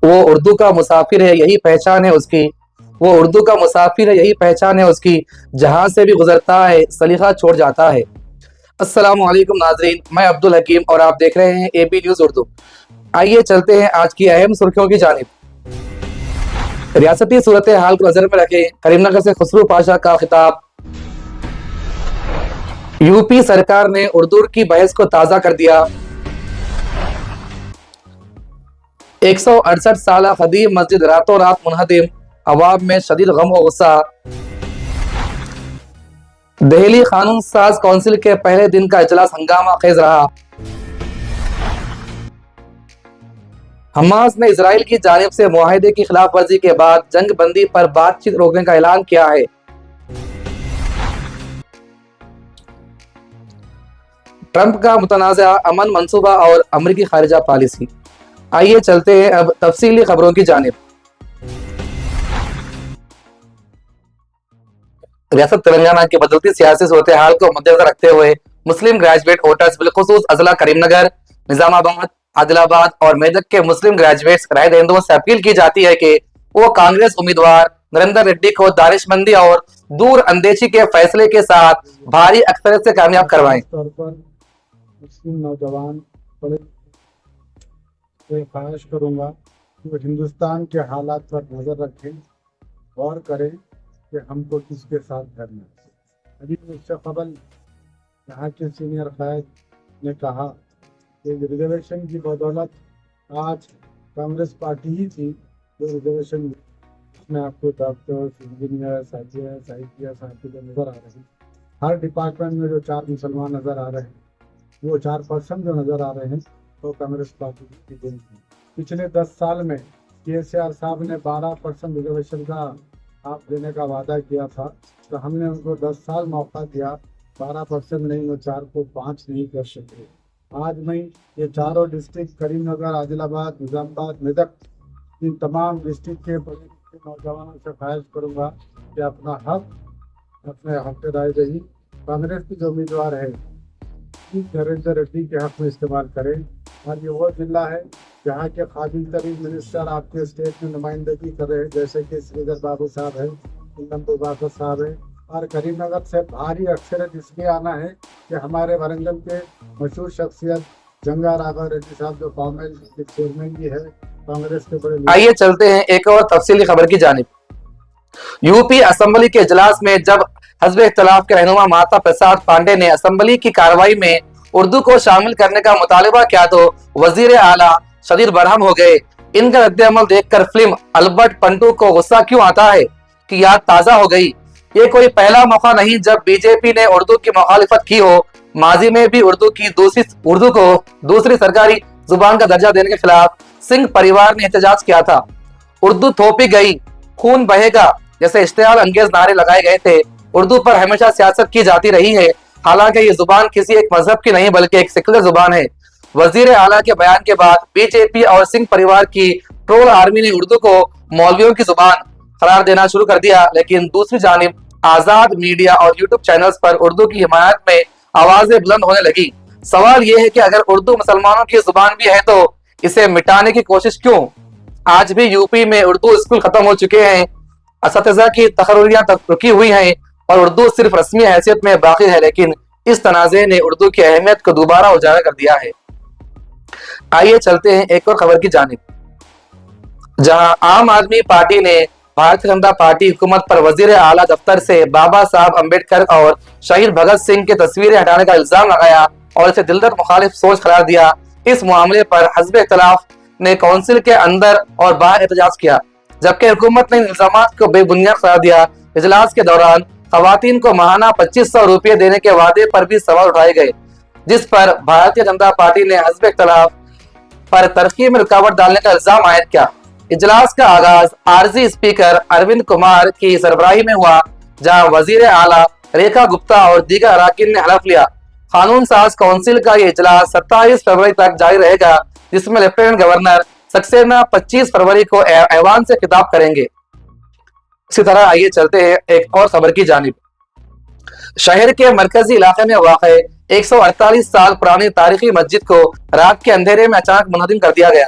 وہ اردو کا مسافر ہے یہی پہچان ہے اس کی، وہ اردو کا مسافر ہے یہی پہچان ہے اس کی، جہاں سے بھی گزرتا ہے سلیقہ چھوڑ جاتا ہے۔ السلام علیکم ناظرین، میں عبدالحکیم اور آپ دیکھ رہے ہیں اے بی نیوز اردو۔ آئیے چلتے ہیں آج کی اہم سرخیوں کی جانب۔ ریاستی صورتحال کو نظر میں رکھیں، کریم نگر سے خسرو پاشا کا خطاب۔ یو پی سرکار نے اردو کی بحث کو تازہ کر دیا۔ 168 سالہ قدیم مسجد راتوں رات منہدم، عوام میں شدید غم و غصہ۔ دہلی قانون ساز کونسل کے پہلے دن کا اجلاس ہنگامہ خیز رہا۔ حماس نے اسرائیل کی جانب سے معاہدے کی خلاف ورزی کے بعد جنگ بندی پر بات چیت روکنے کا اعلان کیا ہے۔ ٹرمپ کا متنازع امن منصوبہ اور امریکی خارجہ پالیسی۔ آئیے چلتے ہیں اب تفصیلی خبروں کی جانب۔ ریاست تلنگانہ کی بدلتی سیاسی صورتحال کو مدنظر رکھتے ہوئے مسلم گریجویٹ ووٹرز بالخصوص اضلاع کریم نگر، نظام آباد، عادل آباد اور میدک کے مسلم گریجویٹس رائے دہندوں سے اپیل کی جاتی ہے کہ وہ کانگریس امیدوار نریندر ریڈی کو دانش مندی اور دور اندیشی کے فیصلے کے ساتھ بھاری اکثریت سے کامیاب کروائیں۔ مسلم نوجوان سے خواہش کروں گا کہ وہ ہندوستان کے حالات پر نظر رکھیں، غور کریں کہ ہم کو کس کے ساتھ کرنا ہے۔ ابھی اس سے قبل یہاں کے سینئر قائد نے کہا کہ ریزرویشن کی بدولت آج کانگریس پارٹی ہی تھی جو ریزرویشن، اس میں آپ کو ڈاکٹرس، انجینئر، صاحب نظر آ رہے ہیں۔ ہر ڈپارٹمنٹ میں جو 4 مسلمان نظر آ رہے ہیں، وہ 4% جو نظر آ رہے ہیں وہ کانگریس پارٹی کی دن تھی۔ پچھلے 10 سال میں KCR صاحب نے 12% ریزرویشن کا آپ دینے کا وعدہ کیا تھا، تو ہم نے ان کو 10 سال موقع دیا، 12% نہیں، وہ 4 کو 5 نہیں کر سکے۔ آج میں یہ چاروں ڈسٹرکٹ کریم نگر، عادل آباد، نظام آباد، میدک، ان تمام ڈسٹرکٹ کے بڑے نوجوانوں سے خواہش کروں گا کہ اپنا اپنے حق رائے دہی کانگریس کی جو امیدوار ہے نریندر ریڈی کے حق میں استعمال کریں۔ اور یہ وہ ضلع ہے جہاں کے قابل ترین منسٹر آپ کے اسٹیٹ میں نمائندگی کر رہے ہیں، جیسے کہ سریدر بابو صاحب ہے، باقر صاحب ہے، اور کریم نگر سے بھاری اکثریت اس لیے آنا ہے کہ ہمارے ورنگل کے مشہور شخصیت جنگا راگھو ریڈی صاحب جو کانگریس کے چیئرمین بھی ہے، کانگریس کے بڑے۔ آئیے چلتے ہیں ایک اور تفصیلی خبر کی جانب۔ یو پی اسمبلی کے اجلاس میں جب حزب اختلاف کے رہنما مہاتا پرساد پانڈے نے اسمبلی کی کارروائی میں اردو کو شامل کرنے کا مطالبہ کیا تو وزیر اعلیٰ شدید برہم ہو گئے۔ ان کا رد عمل دیکھ کر فلم البرٹ پنٹو کو غصہ کیوں آتا ہے کہ یاد تازہ ہو گئی۔ یہ کوئی پہلا موقع نہیں جب بی جے پی نے اردو کی مخالفت کی ہو۔ ماضی میں بھی اردو کو دوسری سرکاری زبان کا درجہ دینے کے خلاف سنگھ پریوار نے احتجاج کیا تھا۔ اردو تھوپی گئی، خون بہے گا جیسے اشتعال انگیز نعرے لگائے گئے تھے۔ اردو پر ہمیشہ سیاست کی جاتی رہی ہے، حالانکہ یہ زبان کسی ایک مذہب کی نہیں بلکہ ایک سیکولر زبان ہے۔ وزیر اعلیٰ کے بیان کے بعد بی جے پی اور سنگھ پریوار کی ٹرول آرمی نے اردو کو مولویوں کی زبان قرار دینا شروع کر دیا، لیکن دوسری جانب آزاد میڈیا اور یوٹیوب چینلز پر اردو کی حمایت میں آوازیں بلند ہونے لگی۔ سوال یہ ہے کہ اگر اردو مسلمانوں کی زبان بھی ہے تو اسے مٹانے کی کوشش کیوں؟ آج بھی یو پی میں اردو اسکول ختم ہو چکے ہیں، اساتذہ کی تقرریاں رکی ہوئی ہیں اور اردو صرف رسمی حیثیت میں باقی ہے، لیکن اس تنازع نے اردو کی اہمیت کو دوبارہ اجاگر کر دیا ہے۔ آئیے چلتے ہیں ایک اور خبر کی جانب، جہاں عام آدمی پارٹی نے بھارتیہ جنتا پارٹی حکومت پر وزیر اعلیٰ دفتر سے بابا صاحب امبیڈکر اور شہید بھگت سنگھ کی تصویریں ہٹانے کا الزام لگایا اور اسے دل درد مخالف سوچ قرار دیا۔ اس معاملے پر حزب اختلاف نے کونسل کے اندر اور باہر احتجاج کیا، جبکہ حکومت نے ان الزامات کو بے بنیاد قرار دیا۔ اجلاس کے دوران خواتین کو ماہانہ 2500 روپے دینے کے وعدے پر بھی سوال اٹھائے گئے، جس پر بھارتیہ جنتا پارٹی نے حزب اختلاف پر ترقی میں رکاوٹ ڈالنے کا الزام عائد کیا۔ اجلاس کا آغاز عارضی اسپیکر اروند کمار کی سربراہی میں ہوا، جہاں وزیر اعلیٰ ریکھا گپتا اور دیگر اراکین نے حلف لیا۔ قانون ساز کونسل کا یہ اجلاس 27 فروری تک جاری رہے گا، جس میں لیفٹیننٹ گورنر سکسینہ 25 فروری کو ایوان سے خطاب کریں گے۔ اسی طرح آئیے چلتے ہیں ایک اور خبر کی جانب۔ شہر کے مرکزی علاقے میں واقع 148 سال پرانی تاریخی مسجد کو رات کے اندھیرے میں اچانک منہدم کر دیا گیا۔